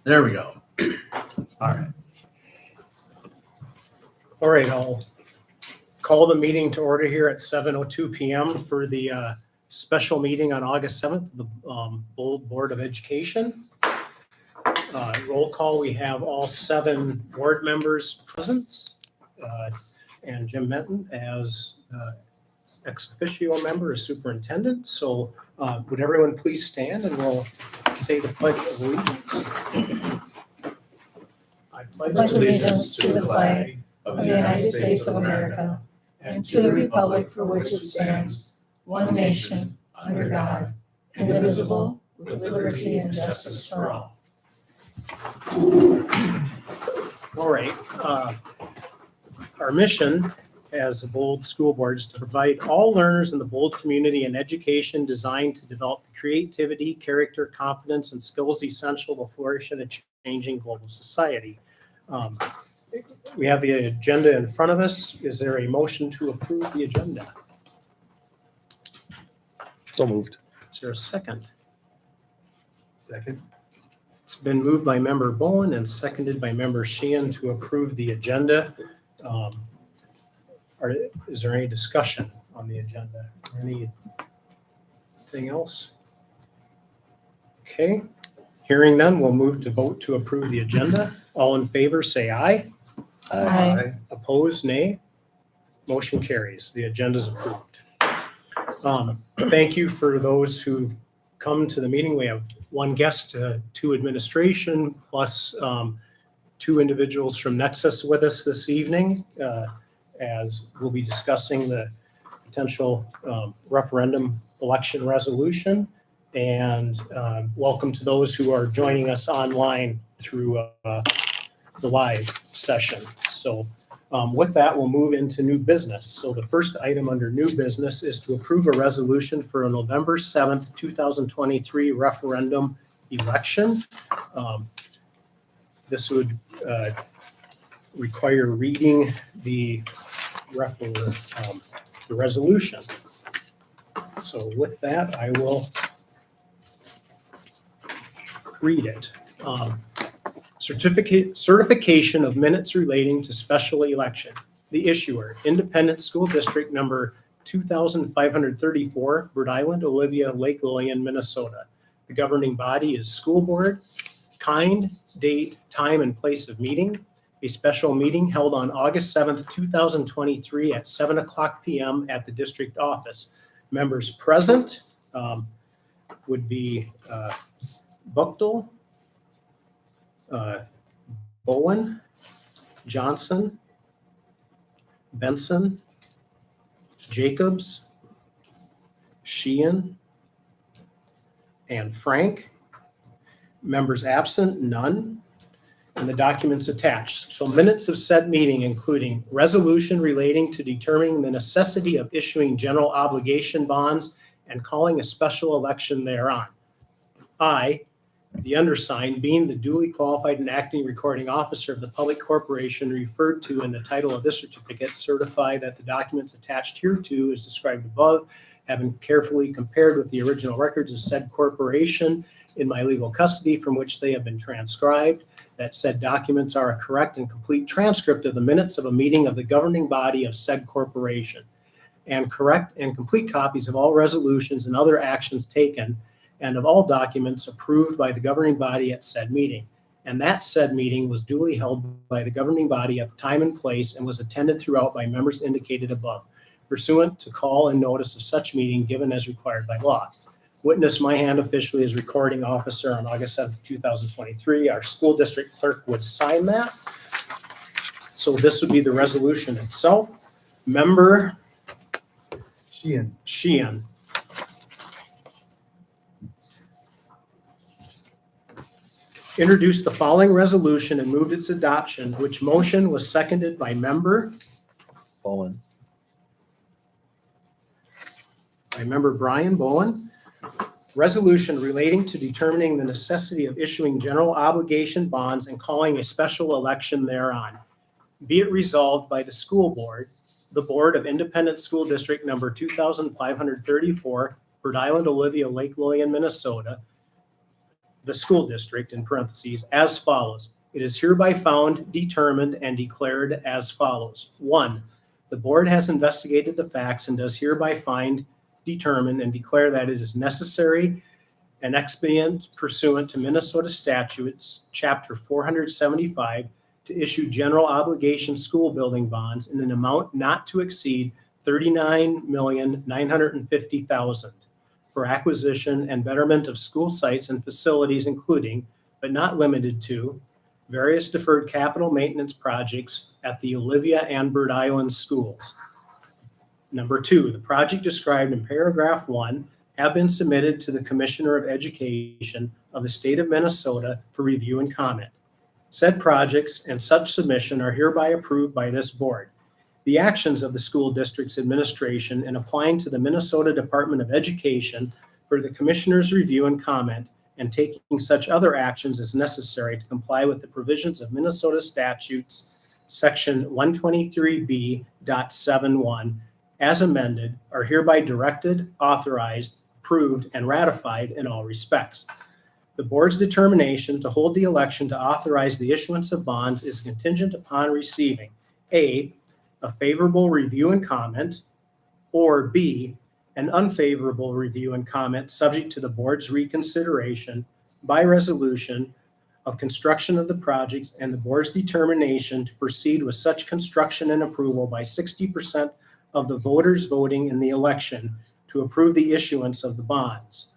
There we go. All right. All right, I'll call the meeting to order here at 7:02 p.m. for the special meeting on August 7th, the Bold Board of Education. Roll call, we have all 7 board members present, and Jim Menton as ex officio member as superintendent. So would everyone please stand and we'll say the Pledge of Allegiance. I Pledge allegiance to the flag of the United States of America and to the republic for which it stands, one nation, under God, indivisible, with liberty and justice for all. All right. Our mission as a Bold School Board is to provide all learners in the Bold community an education designed to develop the creativity, character, confidence, and skills essential to flourish in a changing global society. We have the agenda in front of us. Is there a motion to approve the agenda? So moved. Is there a second? Second. It's been moved by member Bowen and seconded by member Sheehan to approve the agenda. Is there any discussion on the agenda? Anything else? Okay, hearing none, we'll move to vote to approve the agenda. All in favor, say aye. Aye. Opposed, nay. Motion carries. The agenda is approved. Thank you for those who've come to the meeting. We have 1 guest, 2 administration, plus 2 individuals from Nexus with us this evening, as we'll be discussing the potential referendum election resolution. And welcome to those who are joining us online through the live session. So with that, we'll move into new business. So the first item under new business is to approve a resolution for a November 7th, 2023 referendum election. This would require reading the resolution. So with that, I will read it. Certification of minutes relating to special election. The issuer, Independent School District number 2534, Bird Island, Olivia, Lake Lillian, Minnesota. The governing body is school board. Kind, date, time, and place of meeting. A special meeting held on August 7th, 2023 at 7:00 p.m. at the district office. Members present would be Buchtel, Bowen, Johnson, Benson, Jacobs, Sheehan, and Frank. Members absent, none. And the documents attached. So minutes of said meeting, including resolution relating to determining the necessity of issuing general obligation bonds and calling a special election thereon. I, the undersigned, being the duly qualified and acting recording officer of the public corporation referred to in the title of this certificate, certify that the documents attached hereto as described above have been carefully compared with the original records of said corporation in my legal custody from which they have been transcribed, that said documents are a correct and complete transcript of the minutes of a meeting of the governing body of said corporation, and correct and complete copies of all resolutions and other actions taken and of all documents approved by the governing body at said meeting. And that said meeting was duly held by the governing body at the time and place and was attended throughout by members indicated above, pursuant to call and notice of such meeting given as required by law. Witness my hand officially as recording officer on August 7th, 2023. Our school district clerk would sign that. So this would be the resolution itself. Member Sheehan. Introduced the following resolution and moved its adoption, which motion was seconded by member Bowen. By member Brian Bowen. Resolution relating to determining the necessity of issuing general obligation bonds and calling a special election thereon. Be it resolved by the school board, the Board of Independent School District number 2534, Bird Island, Olivia, Lake Lillian, Minnesota. the school district, in parentheses, as follows. It is hereby found, determined, and declared as follows. 1, the board has investigated the facts and does hereby find, determine, and declare that it is necessary and expedient pursuant to Minnesota statutes, chapter 475, to issue general obligation school building bonds in an amount not to exceed $39,950,000 for acquisition and betterment of school sites and facilities, including, but not limited to, various deferred capital maintenance projects at the Olivia and Bird Island schools. Number 2, the project described in paragraph 1 have been submitted to the Commissioner of Education of the state of Minnesota for review and comment. Said projects and such submission are hereby approved by this board. The actions of the school district's administration in applying to the Minnesota Department of Education for the Commissioner's review and comment and taking such other actions as necessary to comply with the provisions of Minnesota statutes, section 123B.71, as amended, are hereby directed, authorized, approved, and ratified in all respects. The board's determination to hold the election to authorize the issuance of bonds is contingent upon receiving A, a favorable review and comment, or B, an unfavorable review and comment subject to the board's reconsideration by resolution of construction of the projects and the board's determination to proceed with such construction and approval by 60% of the voters voting in the election to approve the issuance of the bonds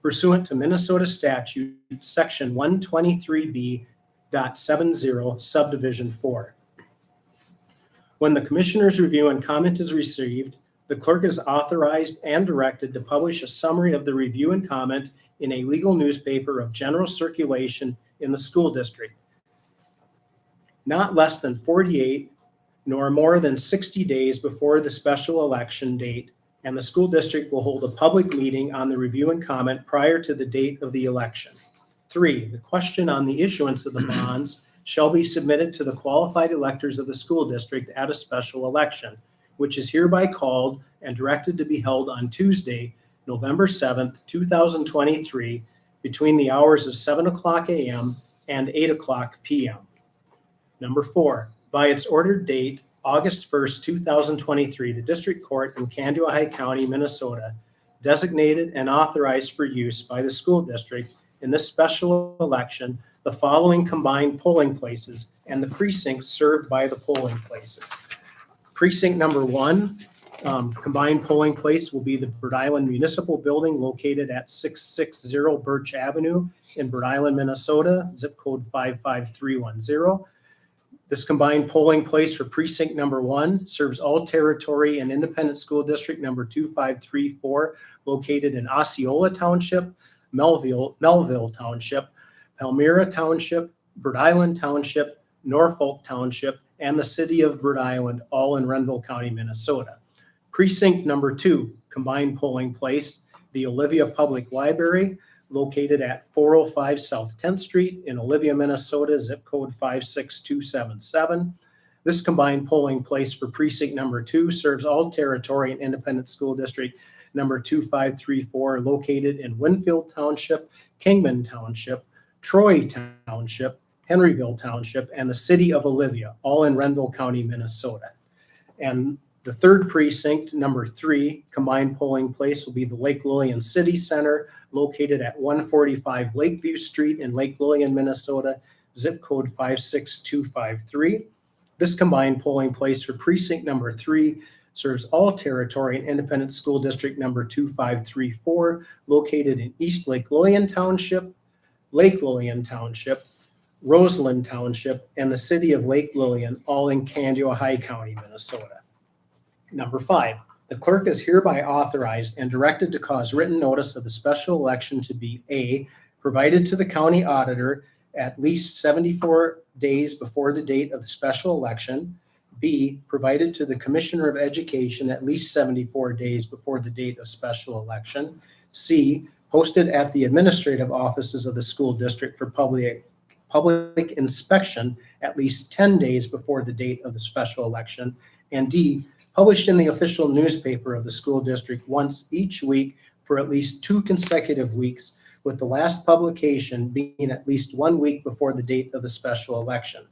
pursuant to Minnesota statute section 123B.70 subdivision 4. When the commissioner's review and comment is received, the clerk is authorized and directed to publish a summary of the review and comment in a legal newspaper of general circulation in the school district, not less than 48 nor more than 60 days before the special election date, and the school district will hold a public meeting on the review and comment prior to the date of the election. 3, the question on the issuance of the bonds shall be submitted to the qualified electors of the school district at a special election, which is hereby called and directed to be held on Tuesday, November 7th, 2023, between the hours of 7:00 a.m. and 8:00 p.m. Number 4, by its ordered date, August 1st, 2023, the District Court in Kandiyohi County, Minnesota, designated and authorized for use by the school district in this special election the following combined polling places and the precincts served by the polling places. Precinct number 1, combined polling place will be the Bird Island Municipal Building located at 660 Birch Avenue in Bird Island, Minnesota, zip code 55310. This combined polling place for precinct number 1 serves all territory and independent school district number 2534 located in Osceola Township, Melville Township, Palmyra Township, Bird Island Township, Norfolk Township, and the city of Bird Island, all in Renville County, Minnesota. Precinct number 2, combined polling place, the Olivia Public Library, located at 405 South 10th Street in Olivia, Minnesota, zip code 56277. This combined polling place for precinct number 2 serves all territory and independent school district number 2534, located in Winfield Township, Kingman Township, Troy Township, Henryville Township, and the city of Olivia, all in Renville County, Minnesota. And the third precinct, number 3, combined polling place will be the Lake Lillian City Center, located at 145 Lakeview Street in Lake Lillian, Minnesota, zip code 56253. This combined polling place for precinct number 3 serves all territory and independent school district number 2534, located in East Lake Lillian Township, Lake Lillian Township, Roseland Township, and the city of Lake Lillian, all in Kandiyohi County, Minnesota. Number 5, the clerk is hereby authorized and directed to cause written notice of the special election to be A, provided to the county auditor at least 74 days before the date of the special election, B, provided to the Commissioner of Education at least 74 days before the date of special election, C, posted at the administrative offices of the school district for public inspection at least 10 days before the date of the special election, and D, published in the official newspaper of the school district once each week for at least 2 consecutive weeks with the last publication being at least 1 week before the date of the special election.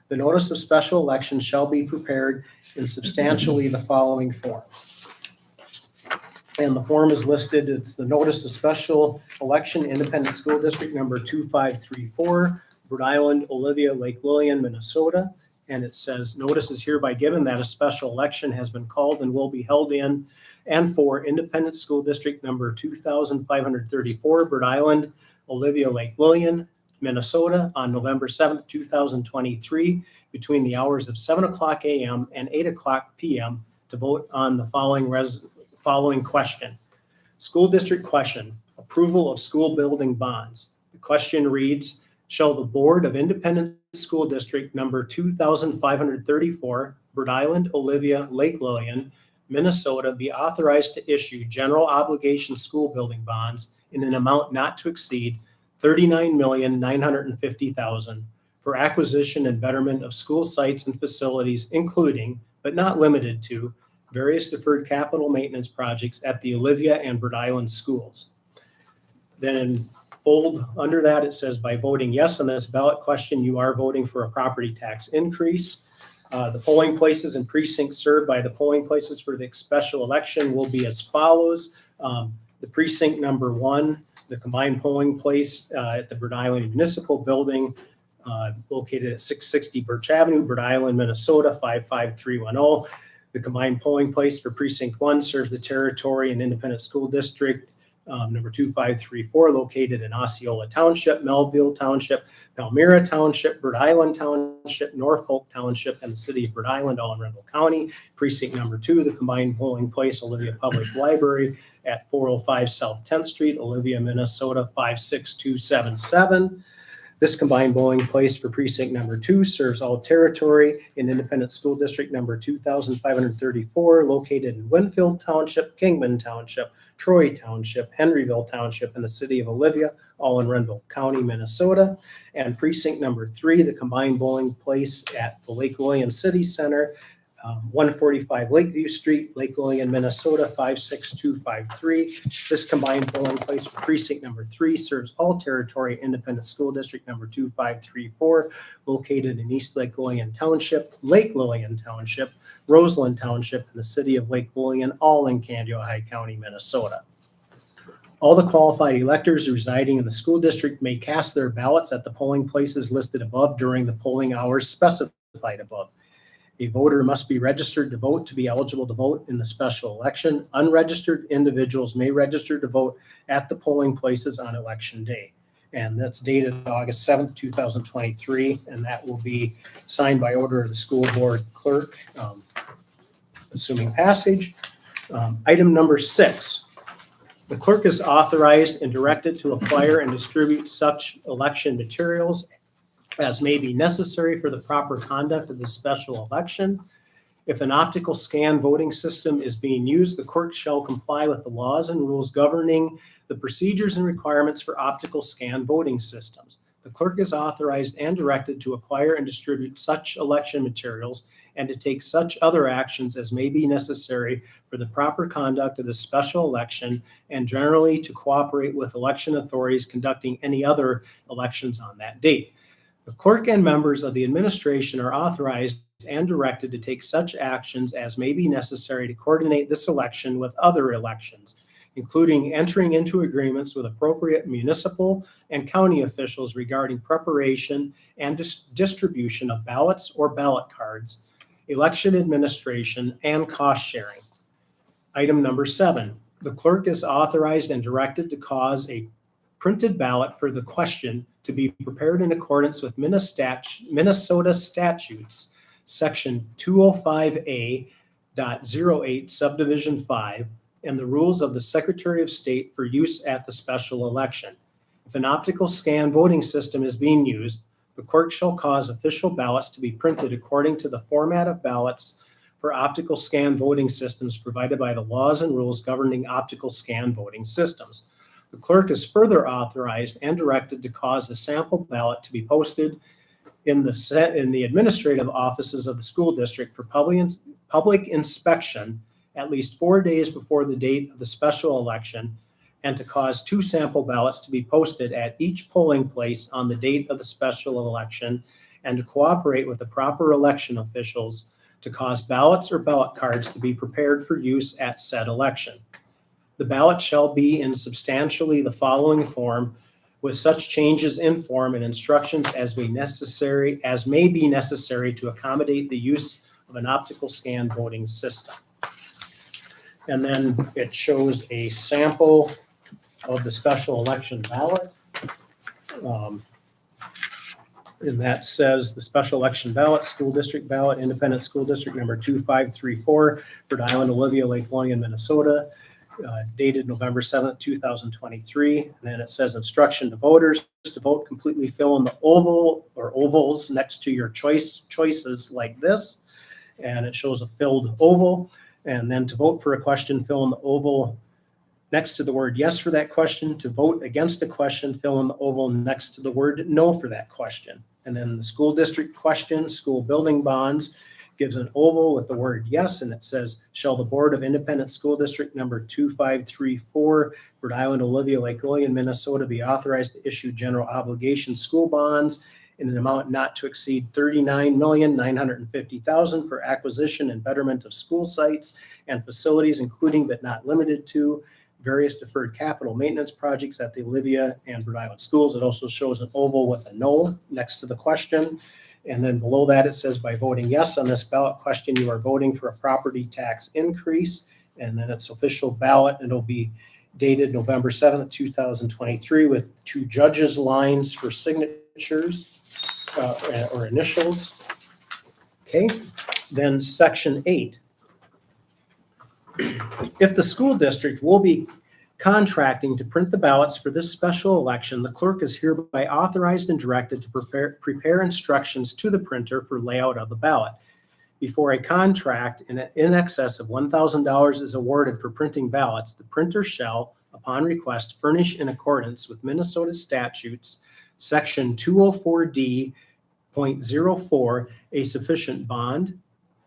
The notice of special election shall be prepared in substantially the following form. And the form is listed. It's the notice of special election, Independent School District number 2534, Rhode Island, Olivia, Lake Lillian, Minnesota. And it says, notice is hereby given that a special election has been called and will be held in and for Independent School District number 2534, Rhode Island, Olivia, Lake Lillian, Minnesota, on November 7th, 2023, between the hours of 7 o'clock a.m. and 8 o'clock p.m. to vote on the following question. School district question, approval of school building bonds. The question reads, shall the Board of Independent School District number 2534, Rhode Island, Olivia, Lake Lillian, Minnesota, be authorized to issue general obligation school building bonds in an amount not to exceed $39,950,000 for acquisition and betterment of school sites and facilities, including, but not limited to, various deferred capital maintenance projects at the Olivia and Rhode Island schools. Then in bold under that, it says by voting yes on this ballot question, you are voting for a property tax increase. The polling places and precincts served by the polling places for the special election will be as follows. The precinct number 1, the combined polling place at the Rhode Island Municipal Building, located at 660 Birch Avenue, Rhode Island, Minnesota, 55310. The combined polling place for precinct 1 serves the territory and Independent School District number 2534, located in Osceola Township, Melville Township, Palmyra Township, Rhode Island Township, Norfolk Township, and the city of Rhode Island, all in Renville County. Precinct number 2, the combined polling place, Olivia Public Library at 405 South 10th Street, Olivia, Minnesota, 56277. This combined polling place for precinct number 2 serves all territory in Independent School District number 2534, located in Winfield Township, Kingman Township, Troy Township, Henryville Township, and the city of Olivia, all in Renville County, Minnesota. And precinct number 3, the combined polling place at the Lake Lillian City Center, 145 Lakeview Street, Lake Lillian, Minnesota, 56253. This combined polling place for precinct number 3 serves all territory Independent School District number 2534, located in East Lake Lillian Township, Lake Lillian Township, Roseland Township, and the city of Lake Lillian, all in Kandiyohi County, Minnesota. All the qualified electors residing in the school district may cast their ballots at the polling places listed above during the polling hours specified above. A voter must be registered to vote to be eligible to vote in the special election. Unregistered individuals may register to vote at the polling places on election day. And that's dated August 7th, 2023, and that will be signed by order of the school board clerk, assuming passage. Item number 6. The clerk is authorized and directed to acquire and distribute such election materials as may be necessary for the proper conduct of the special election. If an optical scan voting system is being used, the clerk shall comply with the laws and rules governing the procedures and requirements for optical scan voting systems. The clerk is authorized and directed to acquire and distribute such election materials and to take such other actions as may be necessary for the proper conduct of the special election, and generally to cooperate with election authorities conducting any other elections on that date. The clerk and members of the administration are authorized and directed to take such actions as may be necessary to coordinate this election with other elections, including entering into agreements with appropriate municipal and county officials regarding preparation and distribution of ballots or ballot cards, election administration, and cost sharing. Item number 7, the clerk is authorized and directed to cause a printed ballot for the question to be prepared in accordance with Minnesota statutes, section 205A.08 subdivision 5, and the rules of the Secretary of State for use at the special election. If an optical scan voting system is being used, the clerk shall cause official ballots to be printed according to the format of ballots for optical scan voting systems provided by the laws and rules governing optical scan voting systems. The clerk is further authorized and directed to cause a sample ballot to be posted in the administrative offices of the school district for public inspection at least 4 days before the date of the special election, and to cause 2 sample ballots to be posted at each polling place on the date of the special election, and to cooperate with the proper election officials to cause ballots or ballot cards to be prepared for use at said election. The ballot shall be in substantially the following form, with such changes in form and instructions as may be necessary to accommodate the use of an optical scan voting system. And then it shows a sample of the special election ballot. And that says the special election ballot, school district ballot, independent school district number 2534, Rhode Island, Olivia, Lake William, Minnesota, dated November 7th, 2023. And then it says instruction to voters to vote completely, fill in the oval or ovals next to your choices like this. And it shows a filled oval. And then to vote for a question, fill in the oval next to the word yes for that question. To vote against a question, fill in the oval next to the word no for that question. And then the school district question, school building bonds, gives an oval with the word yes, and it says, shall the Board of Independent School District number 2534, Rhode Island, Olivia, Lake William, Minnesota, be authorized to issue general obligation school bonds in an amount not to exceed $39,950,000 for acquisition and betterment of school sites and facilities, including but not limited to various deferred capital maintenance projects at the Olivia and Rhode Island schools. It also shows an oval with a no next to the question. And then below that, it says by voting yes on this ballot question, you are voting for a property tax increase. And then it's official ballot. It'll be dated November 7th, 2023 with 2 judges' lines for signatures or initials. Okay, then section 8. If the school district will be contracting to print the ballots for this special election, the clerk is hereby authorized and directed to prepare instructions to the printer for layout of the ballot. Before a contract in excess of $1,000 is awarded for printing ballots, the printer shall, upon request, furnish in accordance with Minnesota statutes, section 204D.04, a sufficient bond,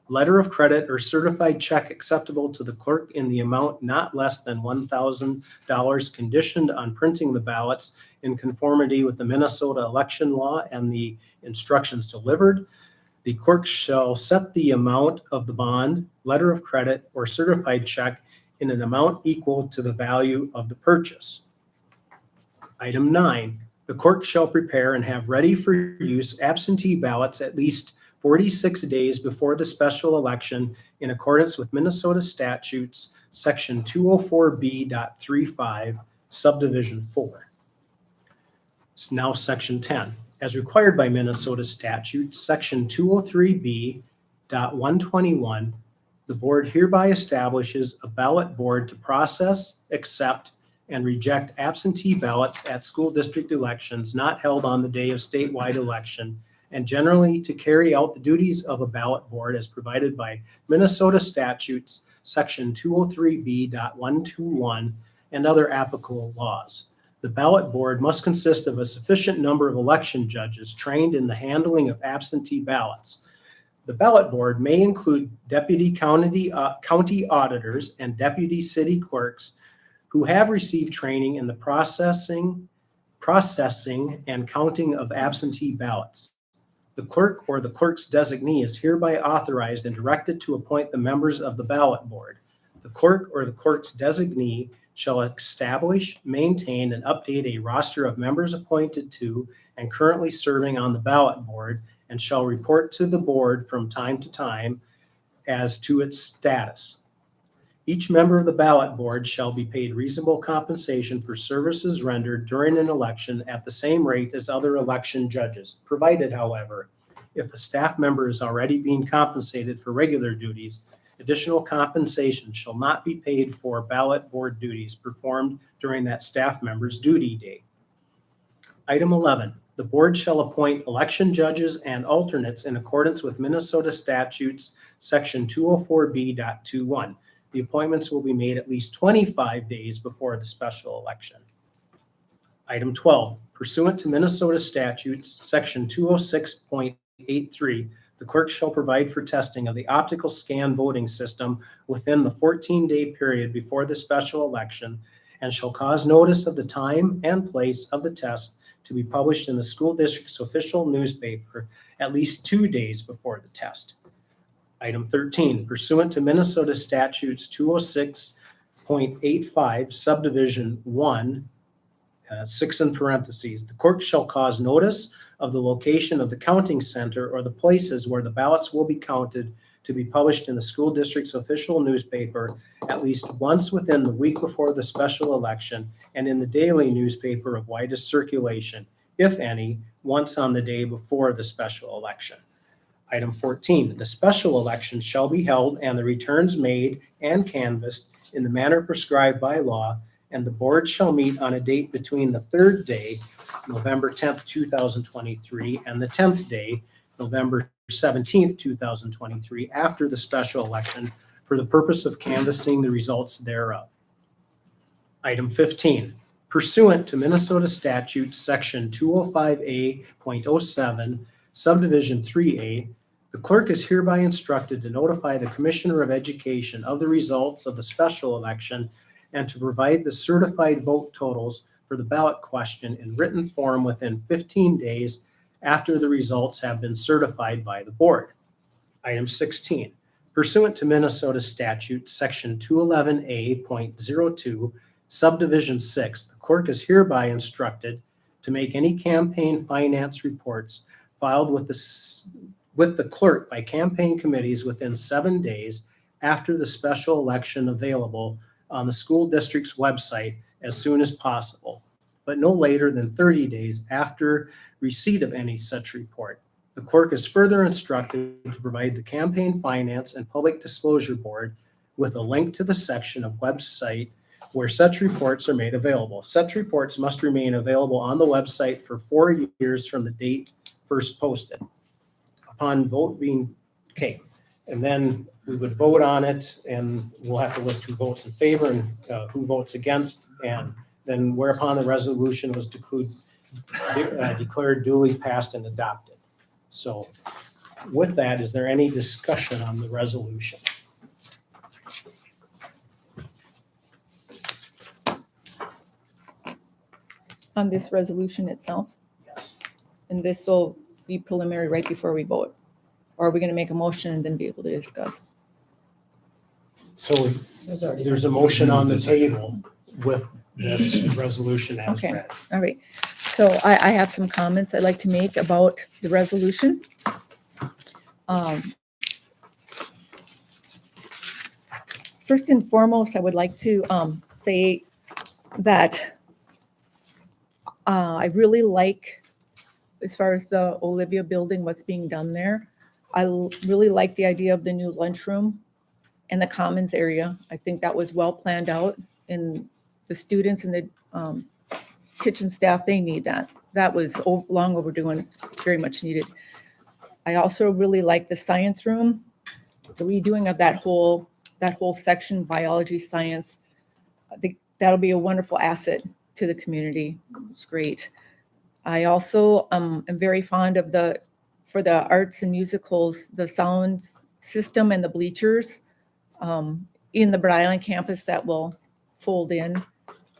letter of credit, or certified check acceptable to the clerk in the amount not less than $1,000 conditioned on printing the ballots in conformity with the Minnesota election law and the instructions delivered. The clerk shall set the amount of the bond, letter of credit, or certified check in an amount equal to the value of the purchase. Item 9, the clerk shall prepare and have ready for use absentee ballots at least 46 days before the special election in accordance with Minnesota statutes, section 204B.35, subdivision 4. It's now section 10. As required by Minnesota statute, section 203B.121, the board hereby establishes a ballot board to process, accept, and reject absentee ballots at school district elections not held on the day of statewide election, and generally to carry out the duties of a ballot board as provided by Minnesota statutes, section 203B.121, and other applicable laws. The ballot board must consist of a sufficient number of election judges trained in the handling of absentee ballots. The ballot board may include deputy county auditors and deputy city clerks who have received training in the processing and counting of absentee ballots. The clerk or the clerk's designee is hereby authorized and directed to appoint the members of the ballot board. The clerk or the clerk's designee shall establish, maintain, and update a roster of members appointed to and currently serving on the ballot board, and shall report to the board from time to time as to its status. Each member of the ballot board shall be paid reasonable compensation for services rendered during an election at the same rate as other election judges, provided, however, if a staff member is already being compensated for regular duties, additional compensation shall not be paid for ballot board duties performed during that staff member's duty day. Item 11, the board shall appoint election judges and alternates in accordance with Minnesota statutes, section 204B.21. The appointments will be made at least 25 days before the special election. Item 12, pursuant to Minnesota statutes, section 206.83, the clerk shall provide for testing of the optical scan voting system within the 14-day period before the special election and shall cause notice of the time and place of the test to be published in the school district's official newspaper at least 2 days before the test. Item 13, pursuant to Minnesota statutes 206.85 subdivision 1, 6 in parentheses, the clerk shall cause notice of the location of the counting center or the places where the ballots will be counted to be published in the school district's official newspaper at least once within the week before the special election and in the daily newspaper of widest circulation, if any, once on the day before the special election. Item 14, the special election shall be held and the returns made and canvassed in the manner prescribed by law, and the board shall meet on a date between the third day, November 10th, 2023, and the 10th day, November 17th, 2023, after the special election for the purpose of canvassing the results thereof. Item 15, pursuant to Minnesota statute section 205A.07, subdivision 3A, the clerk is hereby instructed to notify the Commissioner of Education of the results of the special election and to provide the certified vote totals for the ballot question in written form within 15 days after the results have been certified by the board. Item 16, pursuant to Minnesota statute section 211A.02, subdivision 6, the clerk is hereby instructed to make any campaign finance reports filed with the clerk by campaign committees within 7 days after the special election available on the school district's website as soon as possible, but no later than 30 days after receipt of any such report. The clerk is further instructed to provide the Campaign Finance and Public Disclosure Board with a link to the section of website where such reports are made available. Such reports must remain available on the website for 4 years from the date first posted. Upon vote being, okay, and then we would vote on it, and we'll have to list who votes in favor and who votes against, and then whereupon the resolution was declared duly passed and adopted. So with that, is there any discussion on the resolution? On this resolution itself, Yes. and this will be preliminary right before we vote? Or are we going to make a motion and then be able to discuss? So there's a motion on the table with this resolution as Okay. read. All right, so I have some comments I'd like to make about the resolution. First and foremost, I would like to say that I really like, as far as the Olivia building, what's being done there. I really like the idea of the new lunchroom and the commons area. I think that was well planned out, and the students and the kitchen staff, they need that. That was long overdue and it's very much needed. I also really like the science room, the redoing of that whole section, biology, science. I think that'll be a wonderful asset to the community. It's great. I also am very fond of for the arts and musicals, the sound system and the bleachers in the Bride Island campus that will fold in.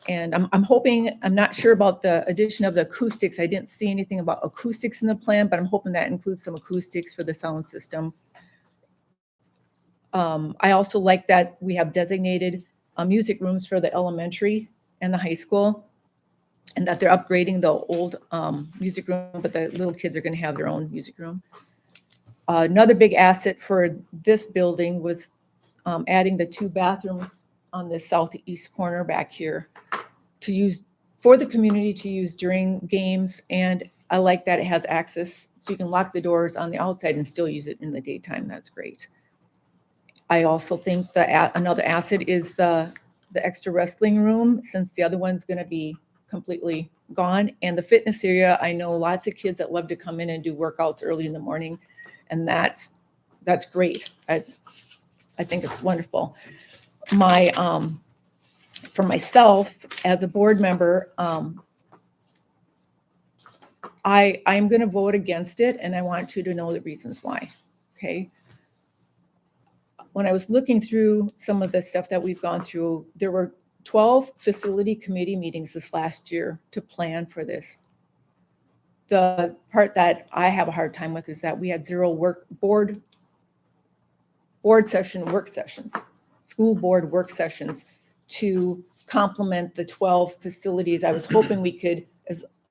And I'm hoping, I'm not sure about the addition of the acoustics. I didn't see anything about acoustics in the plan, but I'm hoping that includes some acoustics for the sound system. I also like that we have designated music rooms for the elementary and the high school, and that they're upgrading the old music room, but the little kids are going to have their own music room. Another big asset for this building was adding the 2 bathrooms on the southeast corner back here to use for the community to use during games. And I like that it has access so you can lock the doors on the outside and still use it in the daytime. That's great. I also think that another asset is the extra wrestling room, since the other one's going to be completely gone. And the fitness area, I know lots of kids that love to come in and do workouts early in the morning, and that's great. I think it's wonderful. For myself as a board member, I'm going to vote against it, and I want you to know the reasons why. Okay. When I was looking through some of the stuff that we've gone through, there were 12 facility committee meetings this last year to plan for this. The part that I have a hard time with is that we had 0 board session work sessions, school board work sessions to complement the 12 facilities. I was hoping we could,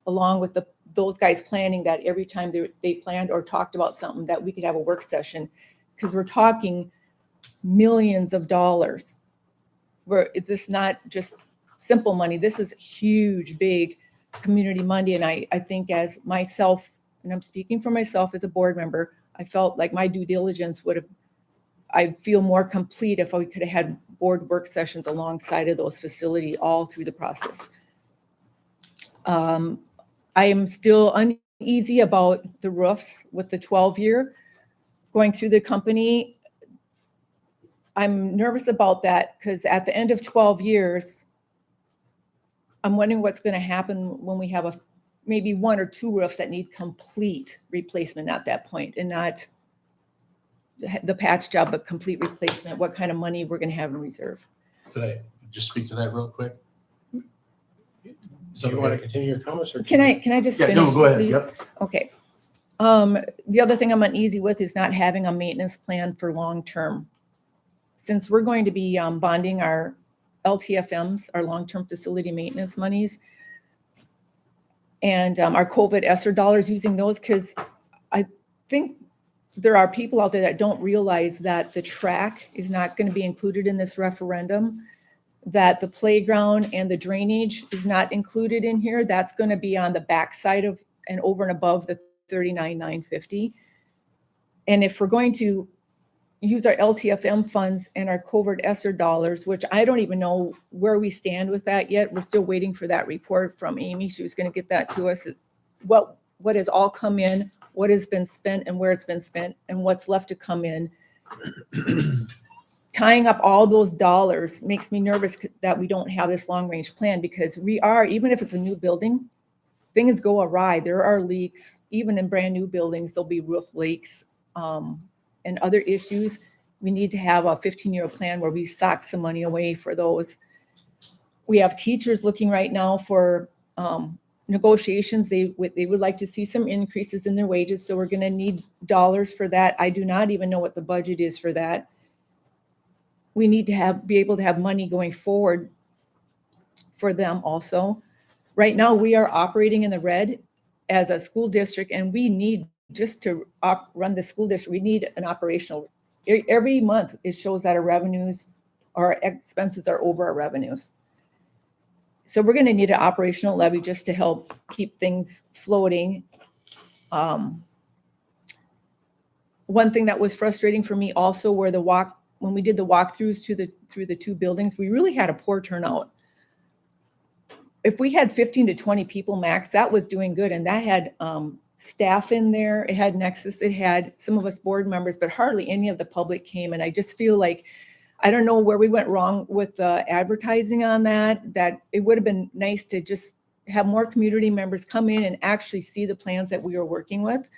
along with those guys planning, that every time they planned or talked about something, that we could have a work session, because we're talking millions of dollars. This is not just simple money. This is huge, big community money. And I think, as myself, and I'm speaking for myself as a board member, I felt like my due diligence I feel more complete if we could have had board work sessions alongside of those facilities all through the process. I am still uneasy about the roofs with the 12-year going through the company. I'm nervous about that because at the end of 12 years, I'm wondering what's going to happen when we have maybe 1 or 2 roofs that need complete replacement at that point, and not the patch job, but complete replacement. What kind of money we're going to have in reserve? Could I just speak to that real quick? So you want to continue your comments, or Can I just Yeah, finish, no, go ahead. please? Yep. Okay. The other thing I'm uneasy with is not having a maintenance plan for long-term. Since we're going to be bonding our LTFMs, our long-term facility maintenance monies, and our COVID ESSER dollars, using those, because I think there are people out there that don't realize that the track is not going to be included in this referendum, that the playground and the drainage is not included in here. That's going to be on the backside of and over and above the $39,950. And if we're going to use our LTFM funds and our COVID ESSER dollars, which I don't even know where we stand with that yet. We're still waiting for that report from Amy. She was going to get that to us. What has all come in, what has been spent, and where it's been spent, and what's left to come in. Tying up all those dollars makes me nervous that we don't have this long-range plan, because even if it's a new building, things go awry. There are leaks. Even in brand new buildings, there'll be roof leaks and other issues. We need to have a 15-year plan where we sock some money away for those. We have teachers looking right now for negotiations. They would like to see some increases in their wages, so we're going to need dollars for that. I do not even know what the budget is for that. We need to be able to have money going forward for them also. Right now, we are operating in the red as a school district, and we need, just to run the school district, we need an operational. Every month, it shows that our revenues, our expenses are over our revenues. So we're going to need an operational levy just to help keep things floating. One thing that was frustrating for me also were when we did the walkthroughs through the 2 buildings, we really had a poor turnout. If we had 15 to 20 people max, that was doing good. And that had staff in there. It had Nexus. It had some of us board members, but hardly any of the public came. And I just feel like, I don't know where we went wrong with the advertising on that it would have been nice to just have more community members come in and actually see the plans that we are working with.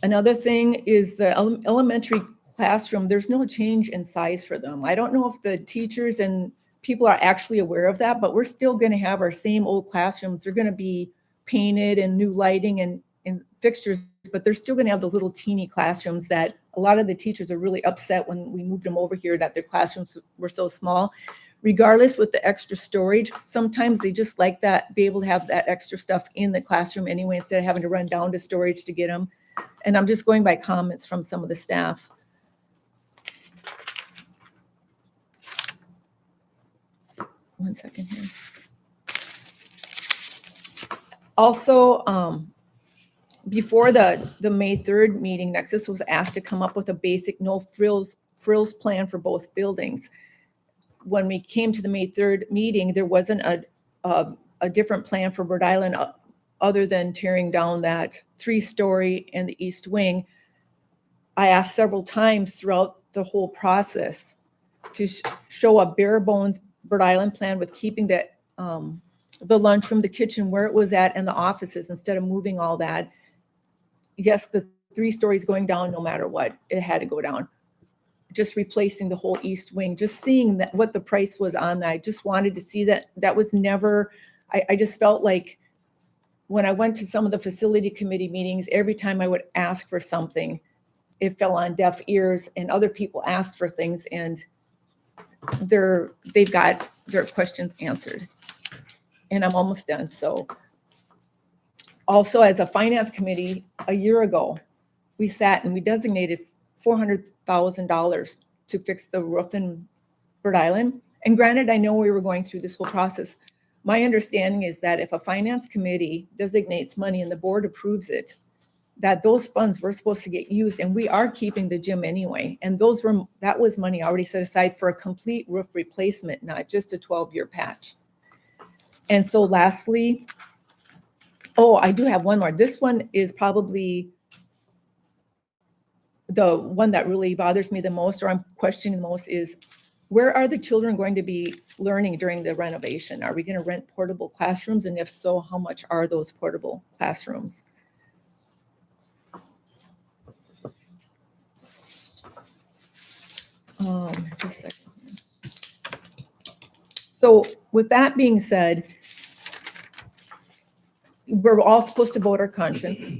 Another thing is the elementary classroom. There's no change in size for them. I don't know if the teachers and people are actually aware of that, but we're still going to have our same old classrooms. They're going to be painted and new lighting and fixtures, but they're still going to have those little teeny classrooms that a lot of the teachers are really upset when we moved them over here, that their classrooms were so small. Regardless, with the extra storage, sometimes they just like that, be able to have that extra stuff in the classroom anyway, instead of having to run down to storage to get them. And I'm just going by comments from some of the staff. One second here. Also, before the May 3rd meeting, Nexus was asked to come up with a basic no frills plan for both buildings. When we came to the May 3rd meeting, there wasn't a different plan for Rhode Island other than tearing down that 3-story in the east wing. I asked several times throughout the whole process to show a bare bones Rhode Island plan with keeping the lunchroom, the kitchen where it was at, and the offices, instead of moving all that. Yes, the 3 stories going down no matter what, it had to go down. just replacing the whole east wing, just seeing that what the price was on that. I just wanted to see that. That was never, I just felt like when I went to some of the facility committee meetings, every time I would ask for something, it fell on deaf ears, and other people asked for things, and they've got their questions answered. And I'm almost done. So also, as a finance committee, a year ago, we sat and we designated $400,000 to fix the roof in Bird Island. And granted, I know we were going through this whole process. My understanding is that if a finance committee designates money and the board approves it, that those funds were supposed to get used, and we are keeping the gym anyway. And that was money already set aside for a complete roof replacement, not just a 12-year patch. And so lastly, I do have one more. This one is probably the one that really bothers me the most, or I'm questioning the most, is where are the children going to be learning during the renovation? Are we going to rent portable classrooms? And if so, how much are those portable classrooms? Just a second. So with that being said, we're all supposed to vote our conscience.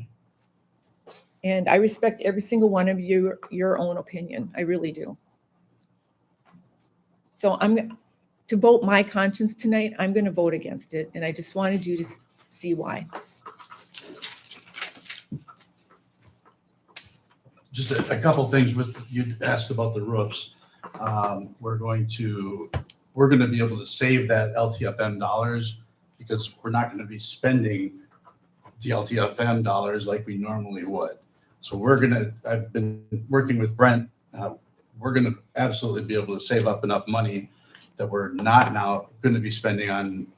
And I respect every single one of you, your own opinion. I really do. So to vote my conscience tonight, I'm going to vote against it. And I just wanted you to see why. Just a couple things with, you asked about the roofs. We're going to be able to save that LTFM dollars because we're not going to be spending the LTFM dollars like we normally would. So I've been working with Brent. We're going to absolutely be able to save up enough money that we're not now going to be spending on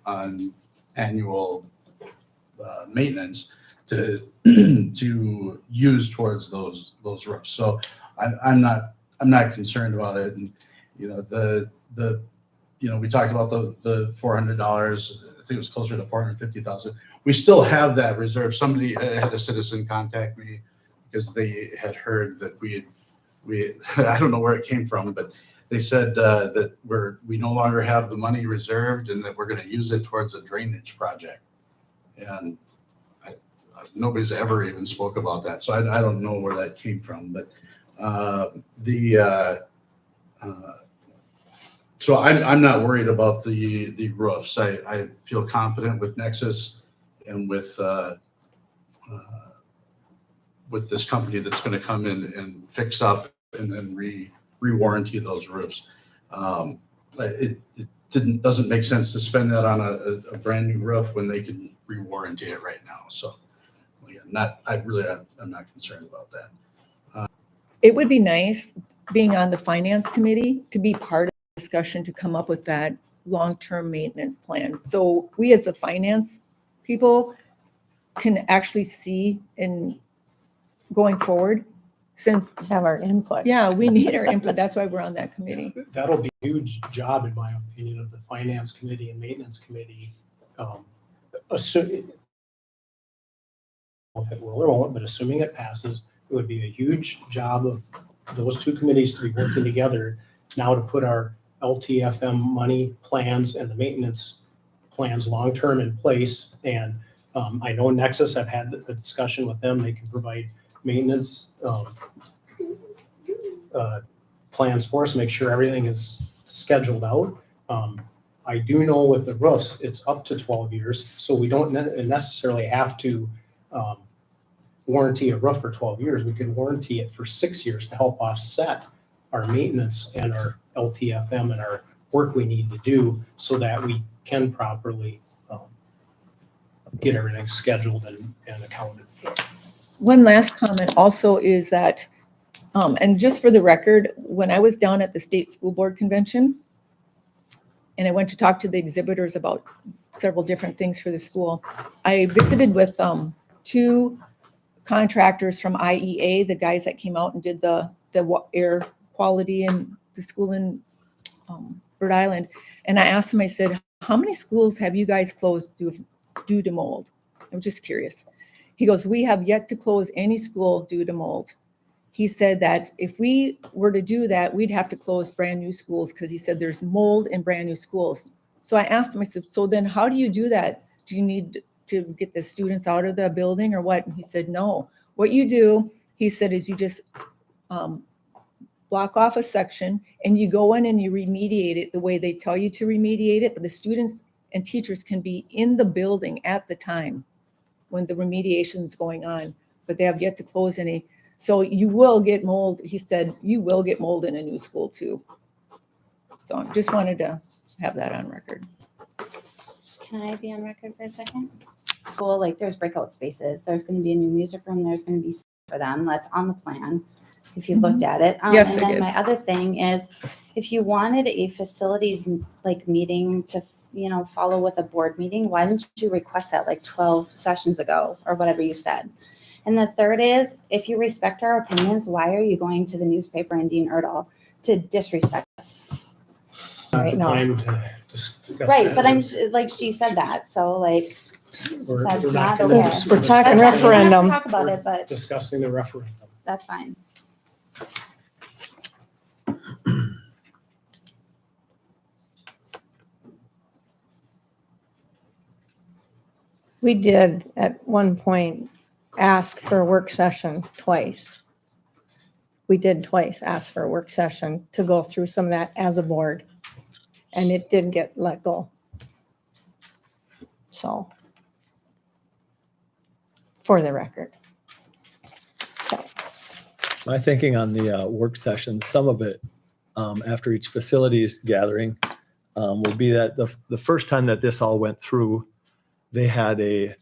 annual maintenance to use towards those roofs. So I'm not concerned about it. And we talked about the $400. I think it was closer to $450,000. We still have that reserve. Somebody had a citizen contact me because they had heard that we I don't know where it came from, but they said that we no longer have the money reserved and that we're going to use it towards a drainage project. And nobody's ever even spoke about that. So I don't know where that came from, but so I'm not worried about the roofs. I feel confident with Nexus and with this company that's going to come in and fix up and then re-warranty those roofs. It doesn't make sense to spend that on a brand new roof when they can re-warranty it right now. So again, I'm not concerned about that. It would be nice, being on the finance committee, to be part of the discussion to come up with that long-term maintenance plan. So we as the finance people can actually see in going forward, since, Have our input. yeah, we need our input. That's why we're on that committee. That'll be a huge job, in my opinion, of the finance committee and maintenance committee. If it will or won't, but assuming it passes, it would be a huge job of those two committees to be working together now to put our LTFM money plans and the maintenance plans long-term in place. And I know Nexus, I've had a discussion with them. They can provide maintenance plans for us, make sure everything is scheduled out. I do know with the roofs, it's up to 12 years, so we don't necessarily have to warranty a roof for 12 years. We could warranty it for 6 years to help offset our maintenance and our LTFM and our work we need to do so that we can properly get everything scheduled and accounted for. One last comment also is that, and just for the record, when I was down at the state school board convention, and I went to talk to the exhibitors about several different things for the school, I visited with two contractors from IEA, the guys that came out and did the air quality in the school in Bird Island. And I asked them, I said, how many schools have you guys closed due to mold? I'm just curious. He goes, we have yet to close any school due to mold. he said that if we were to do that, we'd have to close brand new schools because he said there's mold in brand new schools. So I asked him, I said, so then how do you do that? Do you need to get the students out of the building or what? And he said, no. What you do, he said, is you just block off a section and you go in and you remediate it the way they tell you to remediate it. But the students and teachers can be in the building at the time when the remediation is going on, but they have yet to close any. So you will get mold. He said, you will get mold in a new school too. So I just wanted to have that on record. Can I be on record for a second? School, like there's breakout spaces. There's going to be a new music room. There's going to be for them. That's on the plan. If you looked at it. Yes, and I then did. my other thing is, if you wanted a facilities like meeting to, follow with a board meeting, why didn't you request that like 12 sessions ago or whatever you said? And the third is, if you respect our opinions, why are you going to the newspaper and Dean Erdahl to disrespect us? Not Right, the no. time to discuss Right, that. but I'm like, she said that, so like, We're that's not not gonna okay. dis- We're talking that's fine. We don't have to referendum. talk about it, but Discussing the referendum. that's fine. We did at one point ask for a work session twice. We did twice ask for a work session to go through some of that as a board, and it did get let go. So, for the record. My thinking on the work session, some of it after each facilities gathering will be that the first time that this all went through, they had the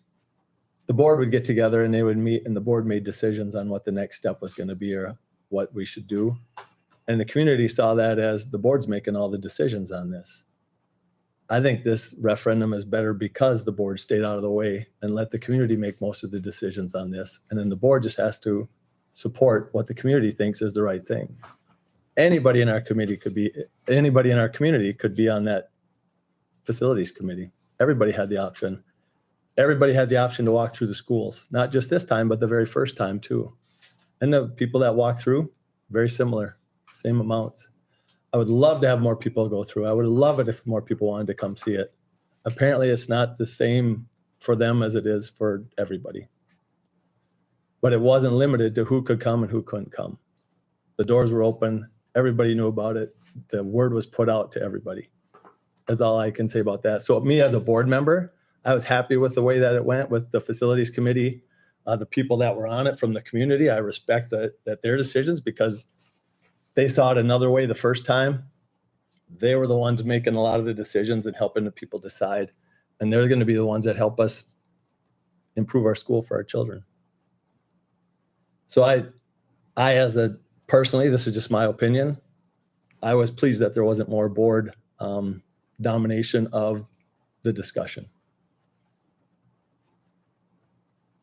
board would get together and they would meet and the board made decisions on what the next step was going to be or what we should do. And the community saw that as the board's making all the decisions on this. I think this referendum is better because the board stayed out of the way and let the community make most of the decisions on this. And then the board just has to support what the community thinks is the right thing. Anybody in our community could be on that facilities committee. Everybody had the option. Everybody had the option to walk through the schools, not just this time, but the very first time too. And the people that walked through, very similar, same amounts. I would love to have more people go through. I would love it if more people wanted to come see it. Apparently it's not the same for them as it is for everybody. But it wasn't limited to who could come and who couldn't come. The doors were open. Everybody knew about it. The word was put out to everybody. That's all I can say about that. So me as a board member, I was happy with the way that it went with the facilities committee, the people that were on it from the community. I respect that their decisions because they saw it another way the first time. They were the ones making a lot of the decisions and helping the people decide. And they're going to be the ones that help us improve our school for our children. So personally, this is just my opinion. I was pleased that there wasn't more board domination of the discussion.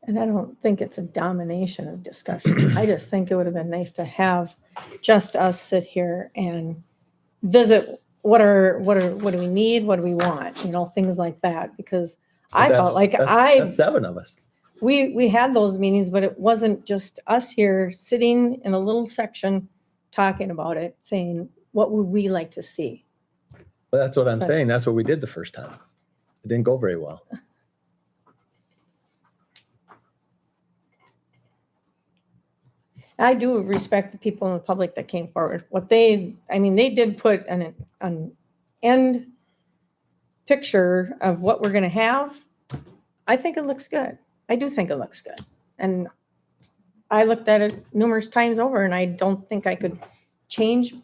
And I don't think it's a domination of discussion. I just think it would have been nice to have just us sit here and visit what do we need, what do we want, things like that. Because I felt like that's 7 of us. we had those meetings, but it wasn't just us here sitting in a little section talking about it, saying, what would we like to see? But that's what I'm saying. That's what we did the first time. It didn't go very well. I do respect the people in the public that came forward. They did put an end picture of what we're going to have. I think it looks good. I do think it looks good. And I looked at it numerous times over and I don't think I could change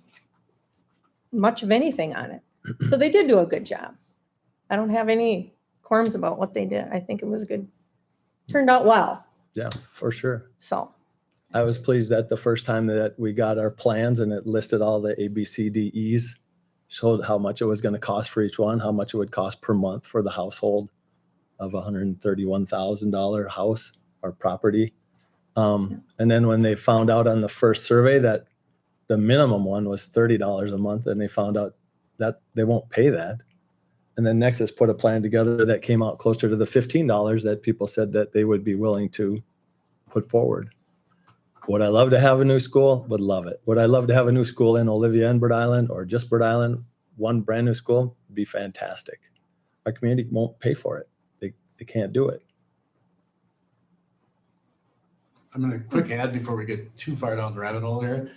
much of anything on it. So they did do a good job. I don't have any qualms about what they did. I think it was good. Turned out well. Yeah, for sure. So. I was pleased that the first time that we got our plans and it listed all the A, B, C, D, E's, showed how much it was going to cost for each one, how much it would cost per month for the household of $131,000 house or property. And then when they found out on the first survey that the minimum one was $30 a month, and they found out that they won't pay that. And then Nexus put a plan together that came out closer to the $15 that people said that they would be willing to put forward. Would I love to have a new school? Would love it. Would I love to have a new school in Olivia and Bird Island, or just Bird Island, one brand new school? Be fantastic. Our community won't pay for it. They can't do it. I'm going to quick add before we get too far down the rabbit hole here.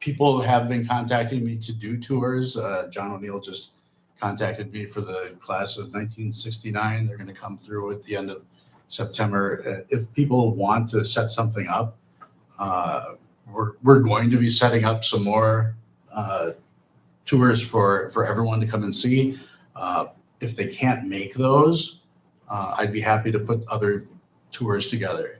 People have been contacting me to do tours. John O'Neill just contacted me for the class of 1969. They're going to come through at the end of September. If people want to set something up, we're going to be setting up some more tours for everyone to come and see. If they can't make those, I'd be happy to put other tours together.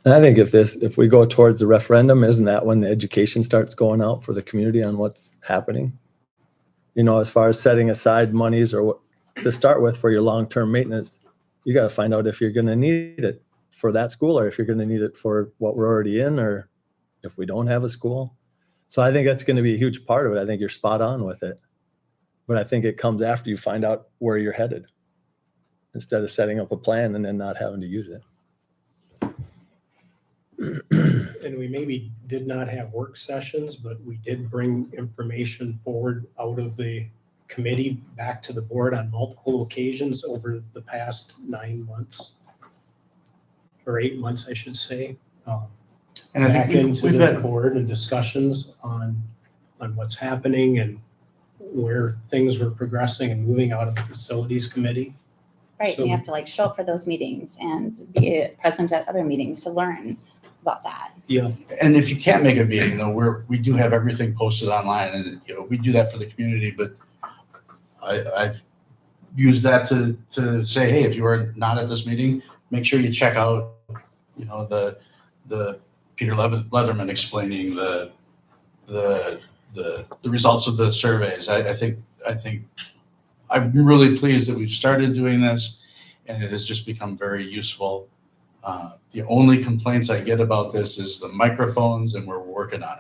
And I think if we go towards the referendum, isn't that when the education starts going out for the community on what's happening? You know, as far as setting aside monies or what to start with for your long-term maintenance, you got to find out if you're going to need it for that school, or if you're going to need it for what we're already in, or if we don't have a school. So I think that's going to be a huge part of it. I think you're spot on with it. But I think it comes after you find out where you're headed, instead of setting up a plan and then not having to use it. And we maybe did not have work sessions, but we did bring information forward out of the committee back to the board on multiple occasions over the past 9 months. Or 8 months, I should say. And I Back think into we've the had, board and discussions on what's happening and where things were progressing and moving out of the facilities committee. Right, So- you have to like show up for those meetings and be present at other meetings to learn about that. Yeah, and if you can't make a meeting though, we do have everything posted online, and we do that for the community. But I've used that to say, hey, if you are not at this meeting, make sure you check out, the Peter Leatherman explaining the results of the surveys. I think I'm really pleased that we've started doing this, and it has just become very useful. The only complaints I get about this is the microphones, and we're working on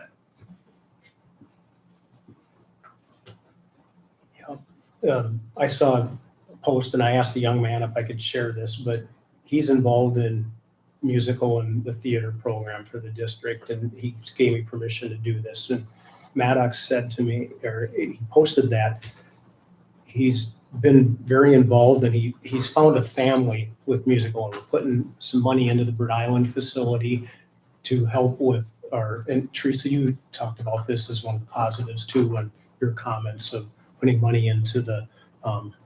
it. I saw a post and I asked the young man if I could share this, but he's involved in musical and the theater program for the district, and he gave me permission to do this. And Maddox said to me, or he posted that he's been very involved, and he's found a family with musical, and we're putting some money into the Bird Island facility to help with and Teresa, you talked about this as one of the positives too, on your comments of putting money into the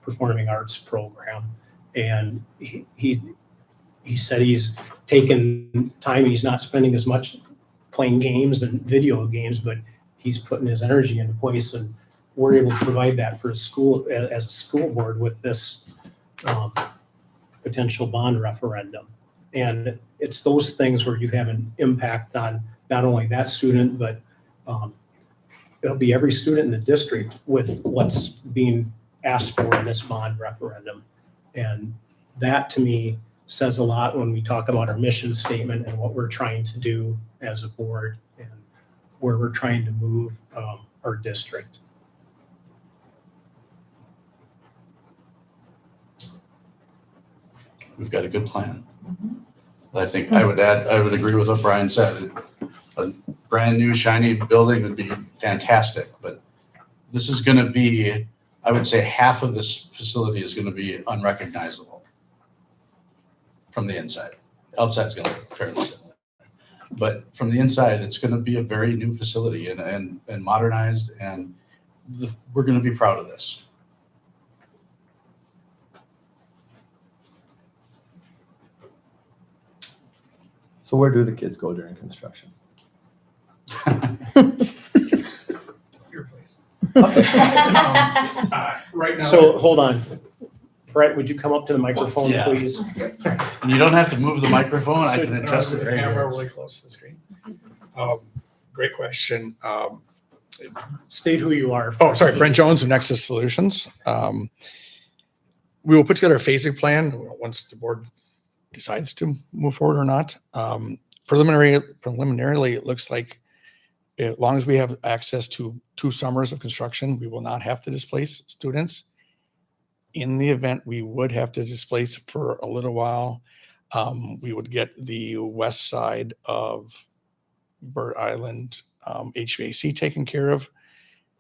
performing arts program. And he said he's taken time, he's not spending as much playing games and video games, but he's putting his energy into place, and we're able to provide that for a school, as a school board, with this potential bond referendum. And it's those things where you have an impact on not only that student, but it'll be every student in the district with what's being asked for in this bond referendum. And that to me says a lot when we talk about our mission statement and what we're trying to do as a board and where we're trying to move our district. We've got a good plan. I think I would agree with what Brian said. A brand new shiny building would be fantastic, but this is going to be, I would say half of this facility is going to be unrecognizable from the inside. Outside's going to be fairly similar. But from the inside, it's going to be a very new facility and modernized, and we're going to be proud of this. So where do the kids go during construction? Your place. Right Right now. So hold on. Brett, would you come up to the microphone, Yeah. please? And you don't have to move the microphone. I So- can adjust it the right camera here. really close to the screen. Great question. State who you are. Oh, sorry, Brent Jones of Nexus Solutions. We will put together a phasing plan once the board decides to move forward or not. Preliminarily, it looks like as long as we have access to 2 summers of construction, we will not have to displace students. in the event we would have to displace for a little while, we would get the west side of Bird Island HVAC taken care of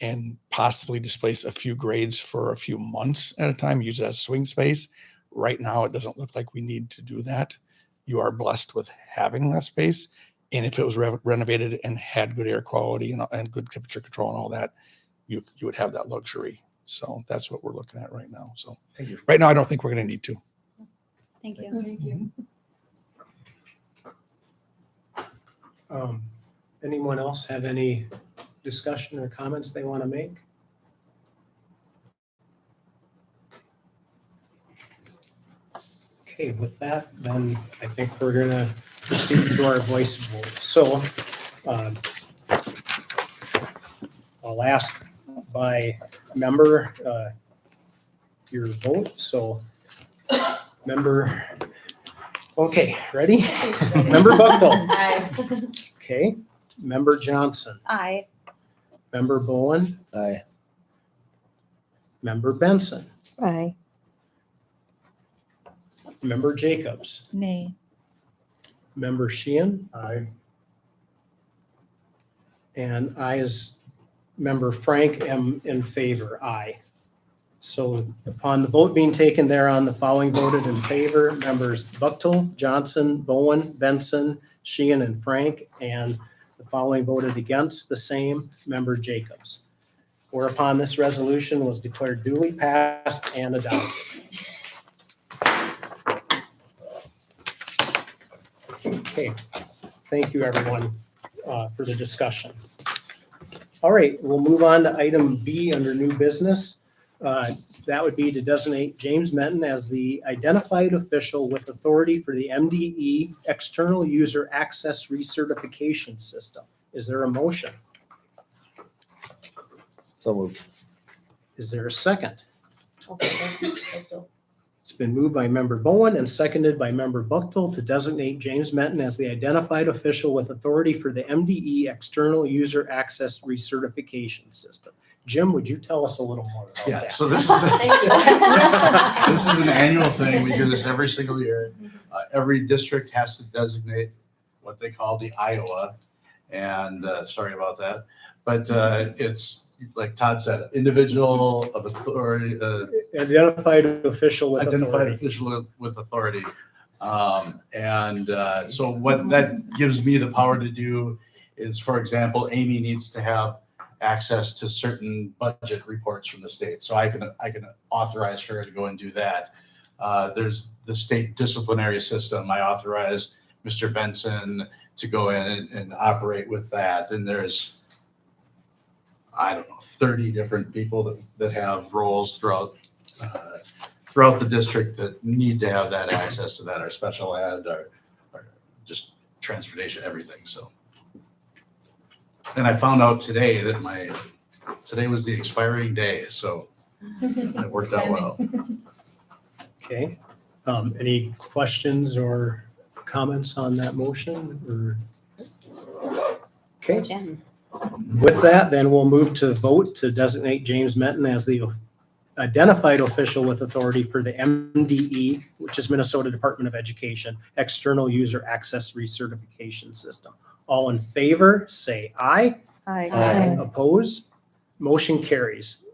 and possibly displace a few grades for a few months at a time, use it as swing space. Right now, it doesn't look like we need to do that. You are blessed with having that space. And if it was renovated and had good air quality and good temperature control and all that, you would have that luxury. So that's what we're looking at right now. So right now, I don't think we're going to need to. Thank you. Thank you. Anyone else have any discussion or comments they want to make? Okay, with that, then I think we're going to proceed to our voice vote. So I'll ask by member your vote. So member, okay, ready? Member Buckle. Okay. Member Johnson. Aye. Member Bowen. Aye. Member Benson. Aye. Member Jacobs. Nay. Member Sheehan. Aye. And I, as Member Frank, am in favor. Aye. So upon the vote being taken thereon, the following voted in favor: members Buchtel, Johnson, Bowen, Benson, Sheehan, and Frank, and the following voted against the same: member Jacobs. Whereupon this resolution was declared duly passed and adopted. Okay, thank you, everyone, for the discussion. All right, we'll move on to item B under new business. That would be to designate James Menton as the identified official with authority for the MDE External User Access Recertification System. Is there a motion? So moved. Is there a second? It's been moved by member Bowen and seconded by member Buchtel to designate James Menton as the identified official with authority for the MDE External User Access Recertification System. Jim, would you tell us a little more about Yeah, that? so this is, this is an annual thing. We do this every single year. Every district has to designate what they call the Iowa. And sorry about that. But it's, like Todd said, individual of authority, Identified official with identified authority. official with authority. So what that gives me the power to do is, for example, Amy needs to have access to certain budget reports from the state. So I can authorize her to go and do that. There's the state disciplinary system. I authorize Mr. Benson to go in and operate with that. And there's, I don't know, 30 different people that have roles throughout the district that need to have that access to that, our special ed, our just transportation, everything. So, and I found out today that today was the expiring day, so it worked out well. Okay. Any questions or comments on that motion or? Okay. Jen. With that, then we'll move to vote to designate James Menton as the identified official with authority for the MDE, which is Minnesota Department of Education, External User Access Recertification System. All in favor, say aye. Aye. Aye. Oppose? Motion carries.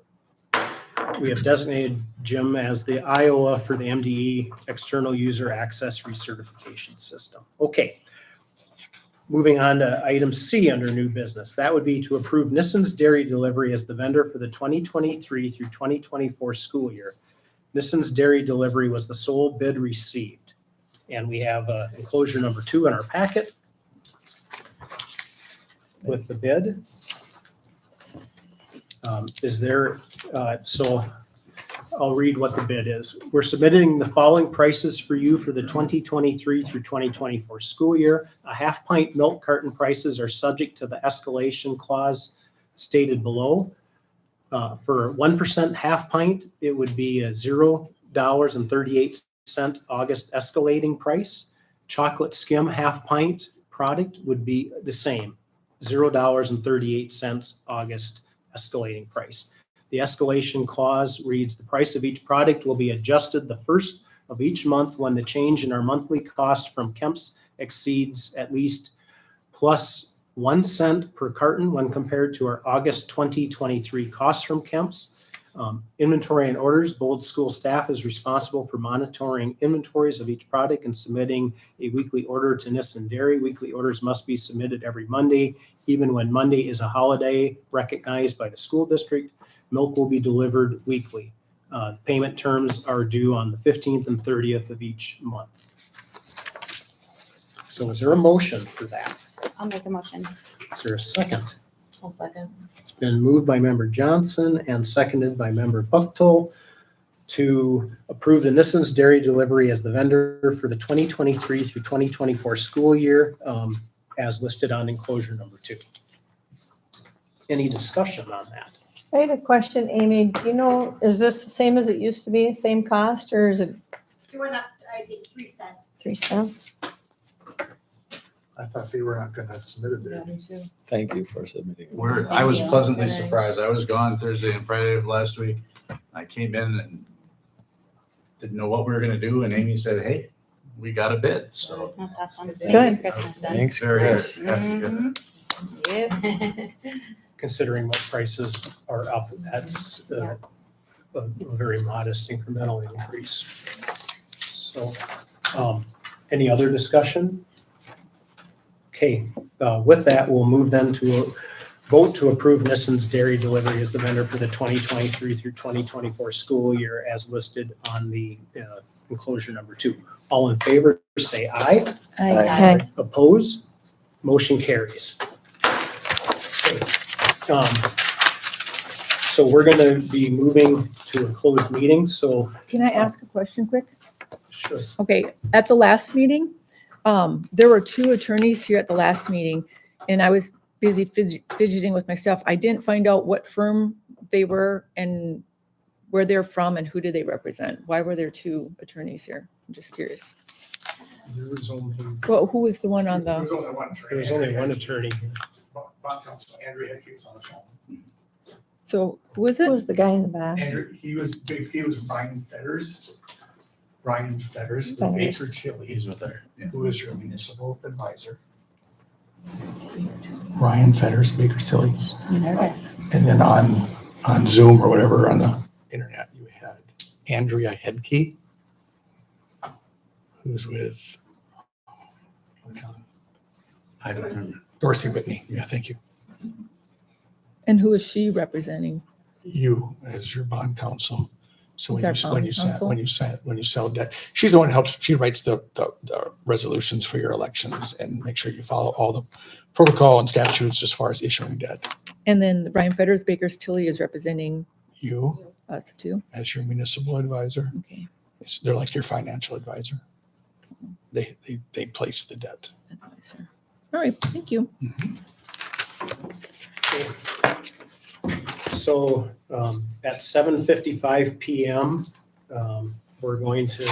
We have designated Jim as the Iowa for the MDE External User Access Recertification System. Okay. Moving on to item C under new business. That would be to approve Nissens Dairy Delivery as the vendor for the 2023 through 2024 school year. Nissens Dairy Delivery was the sole bid received. And we have enclosure number 2 in our packet with the bid. So I'll read what the bid is. We're submitting the following prices for you for the 2023 through 2024 school year. A half pint milk carton prices are subject to the escalation clause stated below. For 1% half pint, it would be a $0.38 August escalating price. Chocolate skim half pint product would be the same, $0.38 August escalating price. The escalation clause reads, the price of each product will be adjusted the first of each month when the change in our monthly cost from Kemp's exceeds at least plus 1 cent per carton when compared to our August 2023 costs from Kemp's. Inventory and orders, Bold School staff is responsible for monitoring inventories of each product and submitting a weekly order to Nissen Dairy. Weekly orders must be submitted every Monday, even when Monday is a holiday recognized by the school district. Milk will be delivered weekly. Payment terms are due on the 15th and 30th of each month. So is there a motion for that? I'll make a motion. Is there a second? I'll second. It's been moved by member Johnson and seconded by member Bucktel to approve the Nissen's Dairy Delivery as the vendor for the 2023 through 2024 school year, as listed on enclosure number 2. Any discussion on that? I had a question, Amy. Do you know, is this the same as it used to be, same cost, or is it It went up, I think, 3 cents. 3 cents? I thought they were not gonna submit it there. Me too. Thank you for submitting. I was Thank you. pleasantly surprised. I was gone Thursday and Friday of last week. I came in and didn't know what we were gonna do, and Amy said, hey, we got a bid, so. That's awesome. Good. Thank you, Kristen. Thanks, Very Chris. happy with that. Yep. Considering what prices are up, that's a very modest incremental increase. So, any other discussion? Okay, with that, we'll move then to vote to approve Nissen's Dairy Delivery as the vendor for the 2023 through 2024 school year as listed on the enclosure number 2. All in favor, say aye. Okay. Oppose? Motion carries. Okay. So we're going to be moving to a closed meeting, so. Can I ask a question quick? Sure. Okay, at the last meeting, there were 2 attorneys here at the last meeting, and I was busy fidgeting with my stuff. I didn't find out what firm they were and where they're from and who do they represent. Why were there 2 attorneys here? I'm just curious. There was only, Well, who was the one on There the, was only one attorney. There was only one attorney. Bond counsel, Andrew Hedke was on the phone. so who is it? Who's the guy in the back? Andrew, he was Brian Fetters. Brian Fetters with Fetters. Baker Tilly, He's with her. Yeah. who is your municipal advisor. Brian Fetters, Baker Tilly. I'm nervous. And then on Zoom or whatever on the internet, you had Andrea Hedke, who's with I don't remember. Dorsey Whitney. Yeah, thank you. And who is she representing? You as your bond counsel. So Is when our you, bond when you sell debt, she's the one who helps, she writes the resolutions for your elections and make sure you follow all the protocol and statutes as far as issuing debt. And then Brian Fetters, Baker's Tilly is representing You us too. as your municipal advisor, Okay. they're like your financial advisor. They place the debt. Advisor. All right, thank you. So at 7:55 PM, we're going to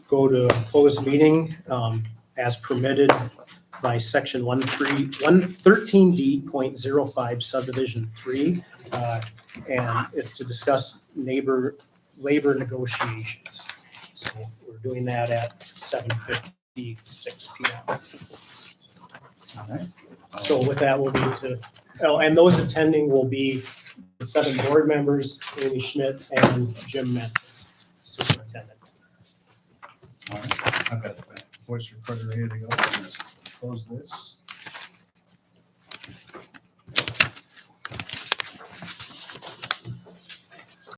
go to a closed meeting as permitted by section 113D.05 subdivision 3. And it's to discuss labor negotiations. So we're doing that at 7:56 PM. All right. So with that, we'll need to, and those attending will be the 7 board members, Amy Schmidt and Jim Mint, superintendent. All right. I've got the voice recorder ready to go. Let's close this.